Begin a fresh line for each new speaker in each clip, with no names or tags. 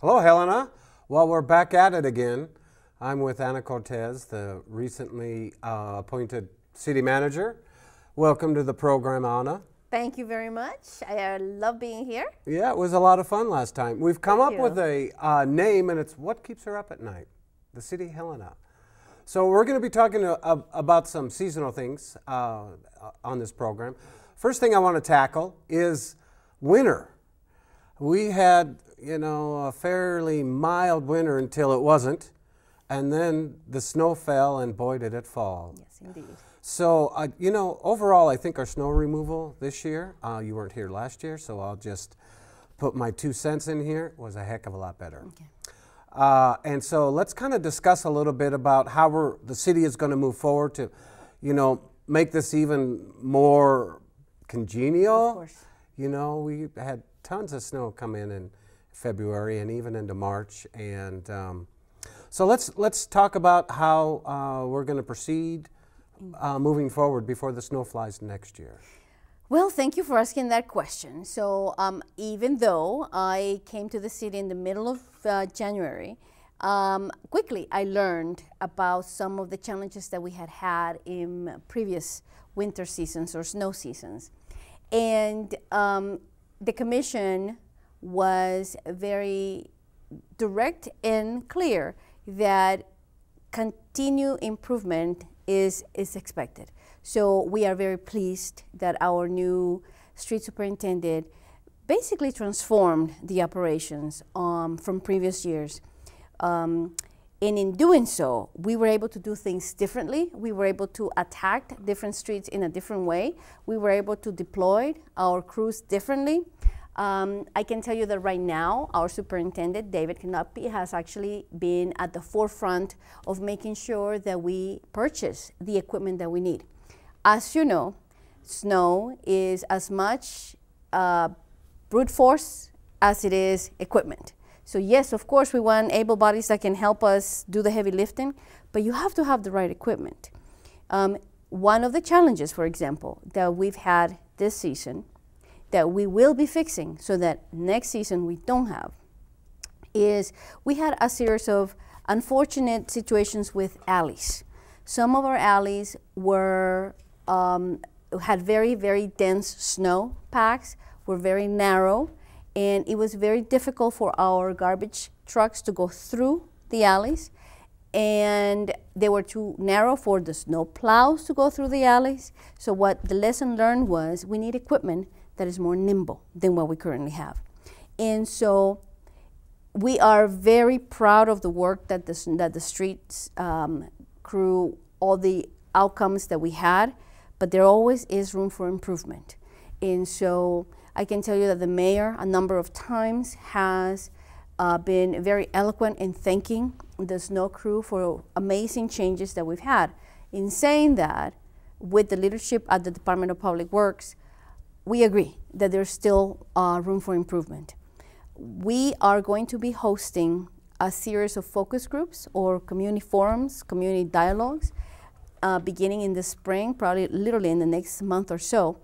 Hello, Helena. Well, we're back at it again. I'm with Ana Cortez, the recently appointed city manager. Welcome to the program, Ana.
Thank you very much. I love being here.
Yeah, it was a lot of fun last time. We've come up with a name, and it's what keeps her up at night, the city Helena. So we're going to be talking about some seasonal things on this program. First thing I want to tackle is winter. We had, you know, a fairly mild winter until it wasn't, and then the snow fell, and boy, did it fall.
Yes, indeed.
So, you know, overall, I think our snow removal this year, you weren't here last year, so I'll just put my 2 cents in here, was a heck of a lot better. Okay. And so let's kind of discuss a little bit about how the city is going to move forward to, you know, make this even more congenial.
Of course.
You know, we had tons of snow come in February and even into March, and so let's talk about how we're going to proceed moving forward before the snow flies next year.
Well, thank you for asking that question. So even though I came to the city in the middle of January, quickly I learned about some of the challenges that we had in previous winter seasons or snow seasons. And the commission was very direct and clear that continued improvement is expected. So we are very pleased that our new street superintendent basically transformed the operations from previous years. And in doing so, we were able to do things differently. We were able to attack different streets in a different way. We were able to deploy our crews differently. I can tell you that right now, our superintendent, David Canopy, has actually been at the forefront of making sure that we purchase the equipment that we need. As you know, snow is as much brute force as it is equipment. So yes, of course, we want able bodies that can help us do the heavy lifting, but you have to have the right equipment. One of the challenges, for example, that we've had this season that we will be fixing so that next season we don't have is we had a series of unfortunate situations with alleys. Some of our alleys were had very, very dense snow packs, were very narrow, and it was very difficult for our garbage trucks to go through the alleys, and they were too narrow for the snow plows to go through the alleys. So what the lesson learned was we need equipment that is more nimble than what we currently have. And so we are very proud of the work that the streets crew, all the outcomes that we had, but there always is room for improvement. And so I can tell you that the mayor a number of times has been very eloquent in thanking the snow crew for amazing changes that we've had. In saying that, with the leadership at the Department of Public Works, we agree that there's still room for improvement. We are going to be hosting a series of focus groups or community forums, community dialogues, beginning in the spring, probably literally in the next month or so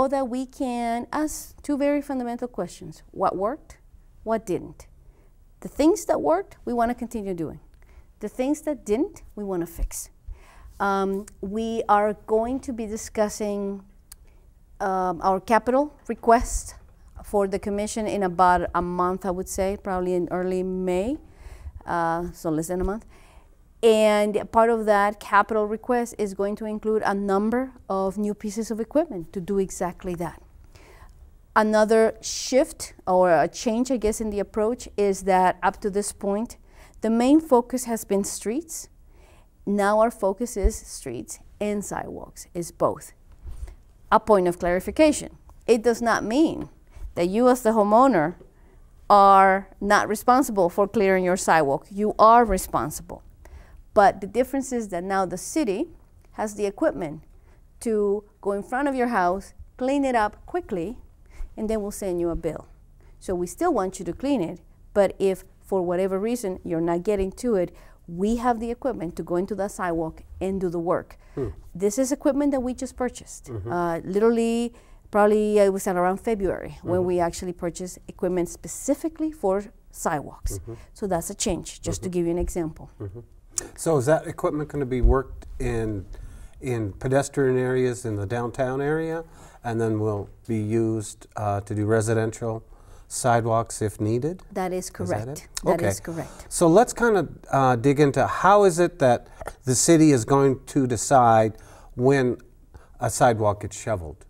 that we can ask two very fundamental questions. What worked? What didn't? The things that worked, we want to continue doing. The things that didn't, we want to fix. We are going to be discussing our capital request for the commission in about a month, I would say, probably in early May, so less than a month. And part of that capital request is going to include a number of new pieces of equipment to do exactly that. Another shift or a change, I guess, in the approach is that up to this point, the main focus has been streets. Now our focus is streets and sidewalks, is both. A point of clarification. It does not mean that you as the homeowner are not responsible for clearing your sidewalk. You are responsible. But the difference is that now the city has the equipment to go in front of your house, clean it up quickly, and then we'll send you a bill. So we still want you to clean it, but if for whatever reason you're not getting to it, we have the equipment to go into the sidewalk and do the work. This is equipment that we just purchased. Literally, probably it was at around February when we actually purchased equipment specifically for sidewalks. So that's a change, just to give you an example.
So is that equipment going to be worked in pedestrian areas in the downtown area, and then will be used to do residential sidewalks if needed?
That is correct.
Is
that is correct.
So let's kind of dig into how is it that the city is going to decide when a sidewalk gets shoveled?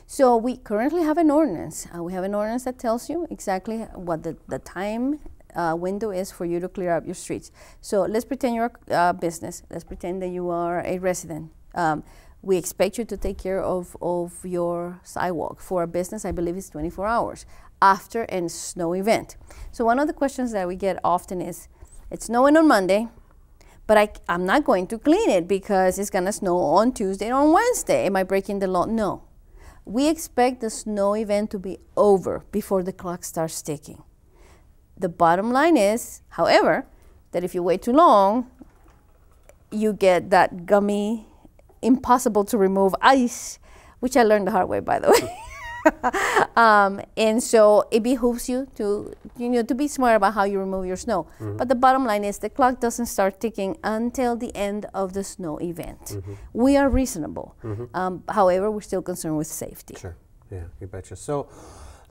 So we currently have an ordinance. We have an ordinance that tells you exactly what the time window is for you to clear up your streets. So let's pretend you're a business. Let's pretend that you are a resident. We expect you to take care of your sidewalk. For a business, I believe it's 24 hours after a snow event. So one of the questions that we get often is, it's snowing on Monday, but I'm not going to clean it because it's gonna snow on Tuesday or on Wednesday. Am I breaking the law? No. We expect the snow event to be over before the clock starts ticking. The bottom line is, however, that if you wait too long, you get that gummy, impossible to remove ice, which I learned the hard way, by the way. And so it behooves you to be smart about how you remove your snow. But the bottom line is the clock doesn't start ticking until the end of the snow event. We are reasonable. However, we're still concerned with safety.
Sure. Yeah, you betcha. So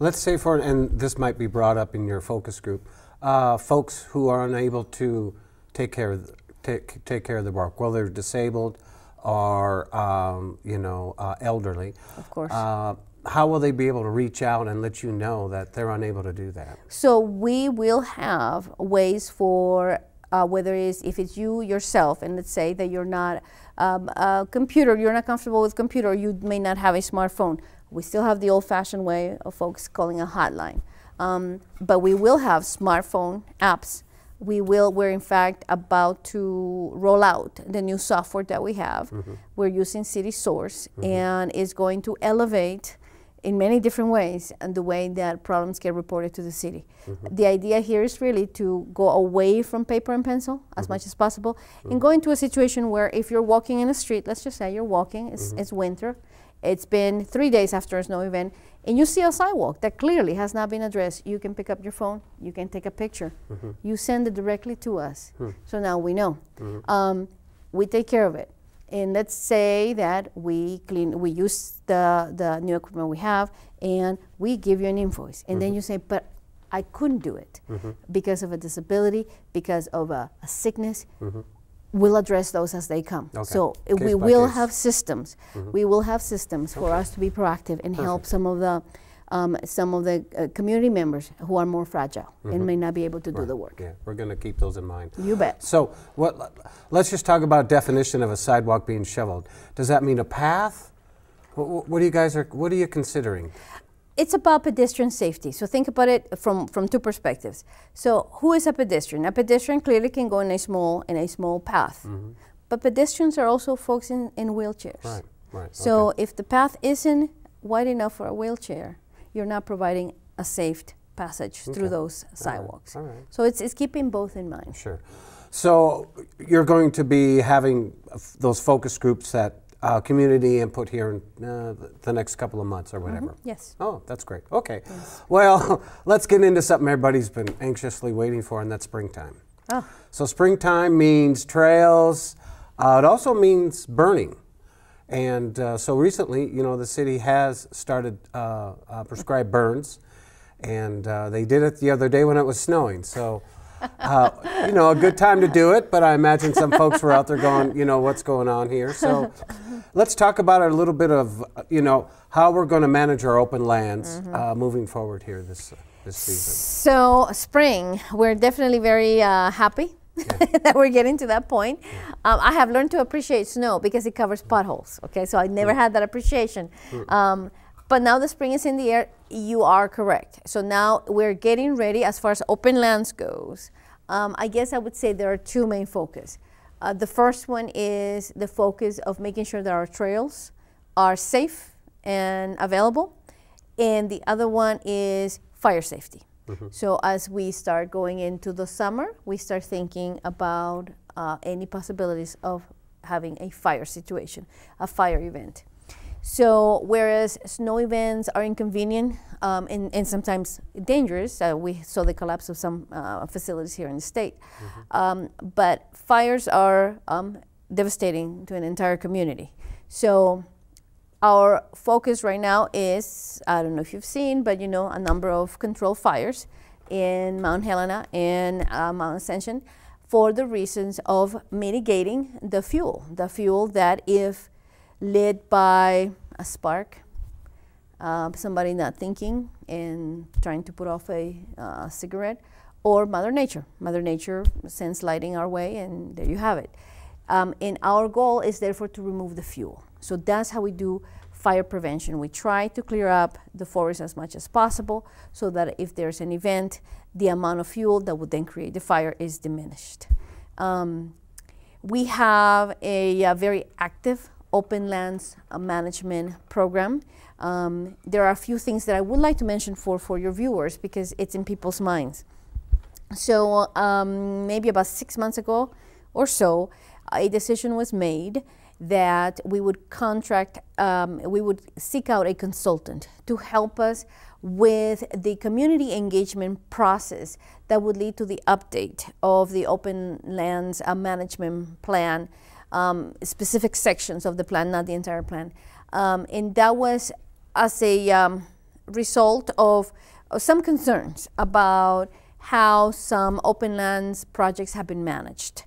let's say and this might be brought up in your focus group, folks who are unable to take care of the work, whether they're disabled or elderly.
Of course.
How will they be able to reach out and let you know that they're unable to do that?
So we will have ways for whether if it's you yourself, and let's say that you're not a computer, you're not comfortable with computer, you may not have a smartphone. We still have the old-fashioned way of folks calling a hotline, but we will have smartphone apps. We're in fact about to roll out the new software that we have. We're using City Source, and it's going to elevate in many different ways and the way that problems get reported to the city. The idea here is really to go away from paper and pencil as much as possible and go into a situation where if you're walking in a street, let's just say you're walking, it's winter, it's been 3 days after a snow event, and you see a sidewalk that clearly has not been addressed, you can pick up your phone, you can take a picture, you send it directly to us. So now we know. We take care of it. And let's say that we use the new equipment we have, and we give you an invoice. And then you say, but I couldn't do it because of a disability, because of a sickness. We'll address those as they come.
Okay.
So we will have systems. We will have systems for us to be proactive and help some of the community members who are more fragile and may not be able to do the work.
Yeah, we're going to keep those in mind.
You bet.
So let's just talk about definition of a sidewalk being shoveled. Does that mean a path? What are you considering?
It's about pedestrian safety. So think about it from two perspectives. So who is a pedestrian? A pedestrian clearly can go in a small path. But pedestrians are also folks in wheelchairs.
Right.
So if the path isn't wide enough for a wheelchair, you're not providing a safe passage through those sidewalks.
All right.
So it's keeping both in mind.
Sure. So you're going to be having those focus groups that community input here in the next couple of months or whatever.
Yes.
Oh, that's great. Okay.
Yes.
Well, let's get into something everybody's been anxiously waiting for, and that's springtime.
Oh.
So springtime means trails. It also means burning. And so recently, the city has started prescribed burns, and they did it the other day when it was snowing. So, a good time to do it, but I imagine some folks were out there going, what's going on here? So let's talk about a little bit of, how we're going to manage our open lands moving forward here this season.
So spring, we're definitely very happy that we're getting to that point. I have learned to appreciate snow because it covers potholes, okay? So I never had that appreciation. But now the spring is in the air, you are correct. So now we're getting ready as far as open lands goes. I guess I would say there are two main focus. The first one is the focus of making sure that our trails are safe and available. And the other one is fire safety. So as we start going into the summer, we start thinking about any possibilities of having a fire situation, a fire event. So whereas snow events are inconvenient and sometimes dangerous, we saw the collapse of some facilities here in the state, but fires are devastating to an entire community. So our focus right now is, I don't know if you've seen, but a number of controlled fires in Mount Helena and Mount Ascension for the reasons of mitigating the fuel that if lit by a spark, somebody not thinking and trying to put off a cigarette, or Mother Nature. Mother Nature sends lighting our way, and there you have it. And our goal is therefore to remove the fuel. So that's how we do fire prevention. We try to clear up the forest as much as possible so that if there's an event, the amount of fuel that would then create the fire is diminished. We have a very active open lands management program. There are a few things that I would like to mention for your viewers because it's in people's minds. So maybe about 6 months ago or so, a decision was made that we would we would seek out a consultant to help us with the community engagement process that would lead to the update of the open lands management plan, specific sections of the plan, not the entire plan. And that was as a result of some concerns about how some open lands projects have been managed,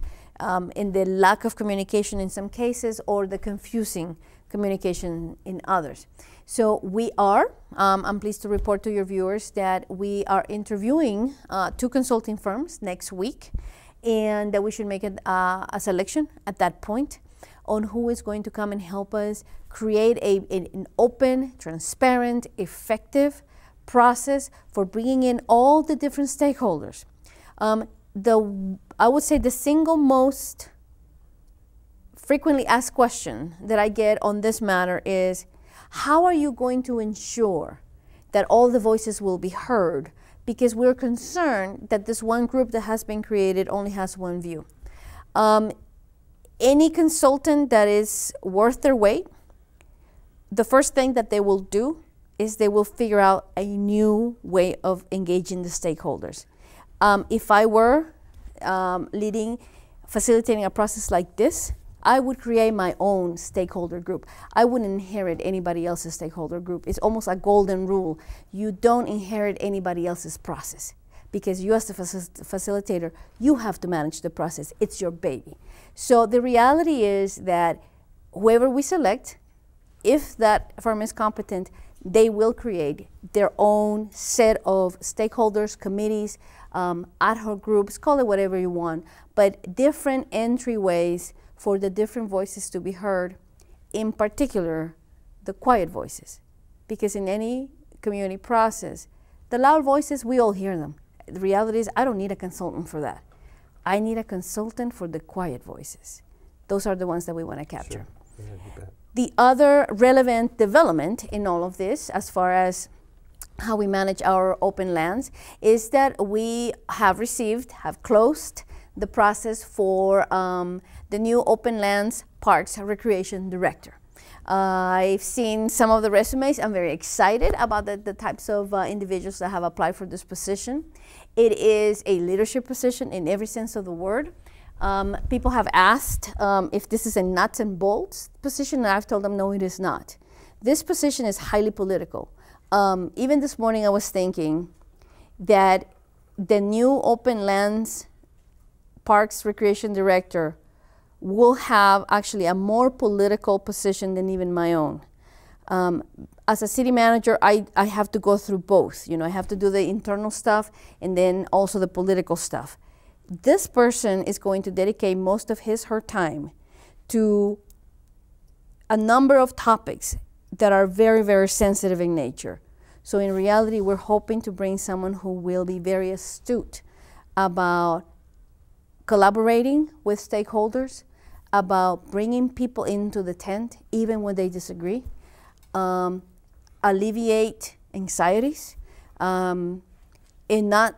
in the lack of communication in some cases or the confusing communication in others. So we are, I'm pleased to report to your viewers that we are interviewing 2 consulting firms next week, and that we should make a selection at that point on who is going to come and help us create an open, transparent, effective process for bringing in all the different stakeholders. I would say the single most frequently asked question that I get on this matter is, how are you going to ensure that all the voices will be heard? Because we're concerned that this one group that has been created only has one view. Any consultant that is worth their weight, the first thing that they will do is they will figure out a new way of engaging the stakeholders. If I were facilitating a process like this, I would create my own stakeholder group. I wouldn't inherit anybody else's stakeholder group. It's almost a golden rule. You don't inherit anybody else's process because you as the facilitator, you have to manage the process. It's your baby. So the reality is that whoever we select, if that firm is competent, they will create their own set of stakeholders, committees, ad hoc groups, call it whatever you want, but different entryways for the different voices to be heard, in particular, the quiet voices. Because in any community process, the loud voices, we all hear them. The reality is, I don't need a consultant for that. I need a consultant for the quiet voices. Those are the ones that we want to capture. Sure. Yeah, you bet. The other relevant development in all of this, as far as how we manage our open lands, is that we have closed the process for the new open lands parks recreation director. I've seen some of the resumes. I'm very excited about the types of individuals that have applied for this position. It is a leadership position in every sense of the word. People have asked if this is a nuts and bolts position, and I've told them no, it is not. This position is highly political. Even this morning I was thinking that the new open lands parks recreation director will have actually a more political position than even my own. As a city manager, I have to go through both. I have to do the internal stuff and then also the political stuff. This person is going to dedicate most of her time to a number of topics that are very, very sensitive in nature. So in reality, we're hoping to bring someone who will be very astute about collaborating with stakeholders, about bringing people into the tent, even when they disagree, alleviate anxieties, and not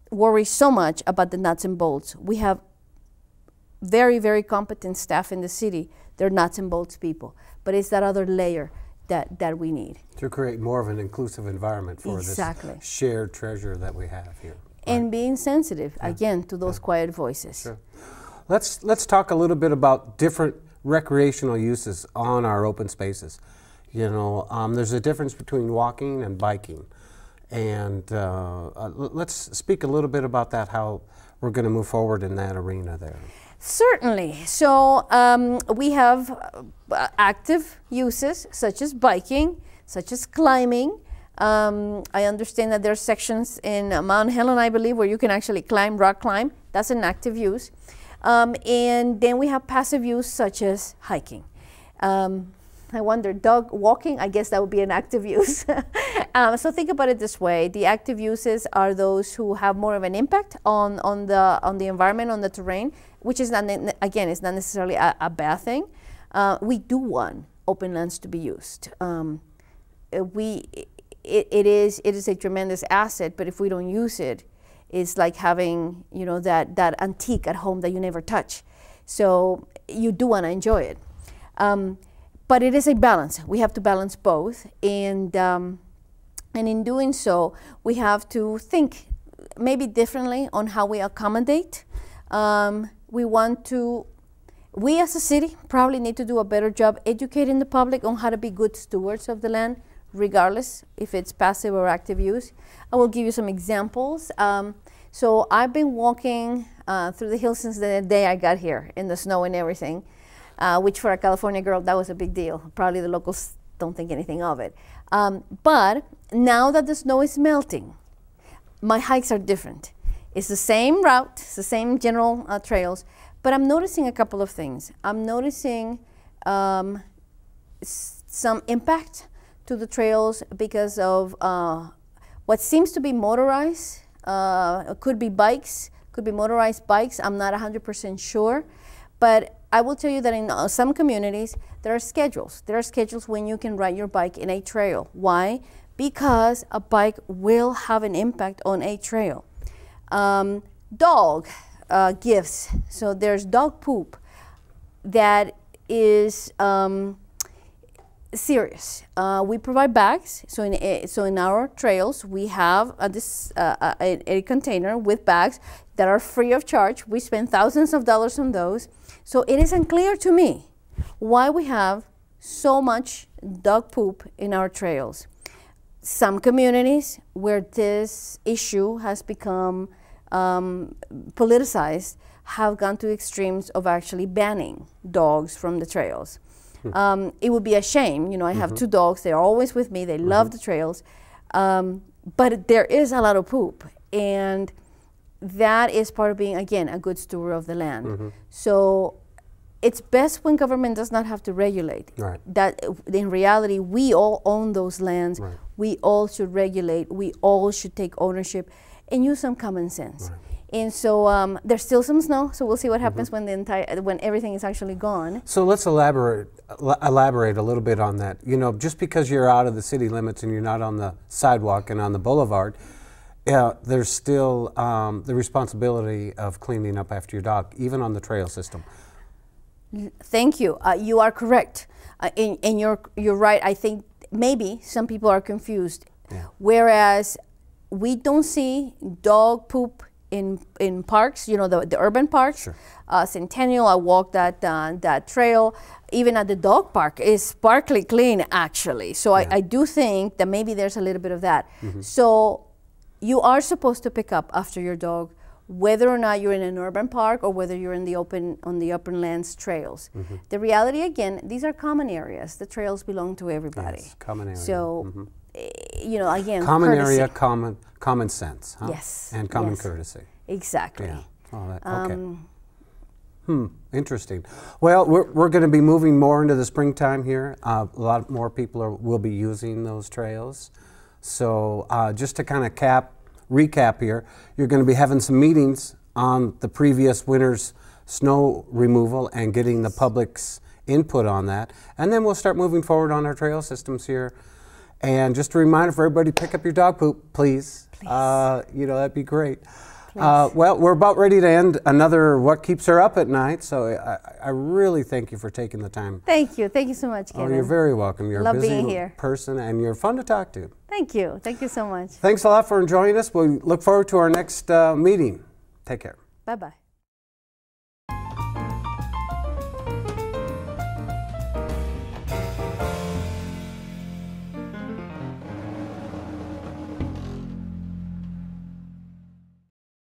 worry so much about the nuts and bolts. We have very, very competent staff in the city. They're nuts and bolts people. But it's that other layer that we need.
To create more of an inclusive environment for
Exactly.
this shared treasure that we have here.
And being sensitive, again, to those quiet voices.
Sure. Let's talk a little bit about different recreational uses on our open spaces. You know, there's a difference between walking and biking. And let's speak a little bit about that, how we're going to move forward in that arena there.
Certainly. So we have active uses such as biking, such as climbing. I understand that there are sections in Mount Helena, I believe, where you can actually rock climb. That's an active use. And then we have passive use such as hiking. I wonder, dog walking, I guess that would be an active use. So think about it this way. The active uses are those who have more of an impact on the environment, on the terrain, which is not, again, it's not necessarily a bad thing. We do want open lands to be used. It is a tremendous asset, but if we don't use it, it's like having, you know, that antique at home that you never touch. So you do want to enjoy it. But it is a balance. We have to balance both, and in doing so, we have to think maybe differently on how we accommodate. We as a city probably need to do a better job educating the public on how to be good stewards of the land, regardless if it's passive or active use. I will give you some examples. So I've been walking through the hills since the day I got here in the snow and everything. Which for a California girl, that was a big deal. Probably the locals don't think anything of it. But now that the snow is melting, my hikes are different. It's the same route, it's the same general trails, but I'm noticing a couple of things. I'm noticing some impact to the trails because of what seems to be motorized. It could be bikes, could be motorized bikes. I'm not 100% sure, but I will tell you that in some communities, there are schedules. There are schedules when you can ride your bike in a trail. Why? Because a bike will have an impact on a trail. Dog gifts. So there's dog poop that is serious. We provide bags. So in our trails, we have a container with bags that are free of charge. We spend thousands of dollars on those. So it is unclear to me why we have so much dog poop in our trails. Some communities where this issue has become politicized have gone to extremes of actually banning dogs from the trails. It would be a shame. You know, I have two dogs. They're always with me. They love the trails. But there is a lot of poop. And that is part of being, again, a good steward of the land. So it's best when government does not have to regulate. Right. That in reality, we all own those lands. Right. We all should regulate. We all should take ownership and use some common sense. Right. And so there's still some snow, so we'll see what happens when everything is actually gone. So let's elaborate a little bit on that. You know, just because you're out of the city limits and you're not on the sidewalk and on the boulevard, there's still the responsibility of cleaning up after your dog, even on the trail system. Thank you. You are correct, and you're right. I think maybe some people are confused. Yeah. Whereas we don't see dog poop in parks, you know, the urban parks. Sure. Centennial, I walked that trail. Even at the dog park, is sparkly clean, actually. So yeah. I do think that maybe there's a little bit of that. So you are supposed to pick up after your dog, whether or not you're in an urban park or whether you're in the open lands trails. The reality, again, these are common areas. The trails belong to everybody. Yes, common area. So, you know, again, common courtesy. Area, common sense. Huh? Yes. And common courtesy. Exactly. Yeah. Oh, okay. Interesting. Well, we're going to be moving more into the springtime here. A lot more people will be using those trails. So just to kind of recap here, you're going to be having some meetings on the previous winter's snow removal and getting the public's input on that. And then we'll start moving forward on our trail systems here. And just a reminder for everybody, pick up your dog poop, please. You know, that'd be great.
Well, we're about ready to end another What Keeps Her Up at Night, so I really thank you for taking the time.
Thank you. Thank you so much, Kevin.
Oh, you're very welcome. You're
Love
a busy
being here.
person, and you're fun to talk to.
Thank you. Thank you so much.
Thanks a lot for joining us. We look forward to our next meeting. Take care.
Bye-bye.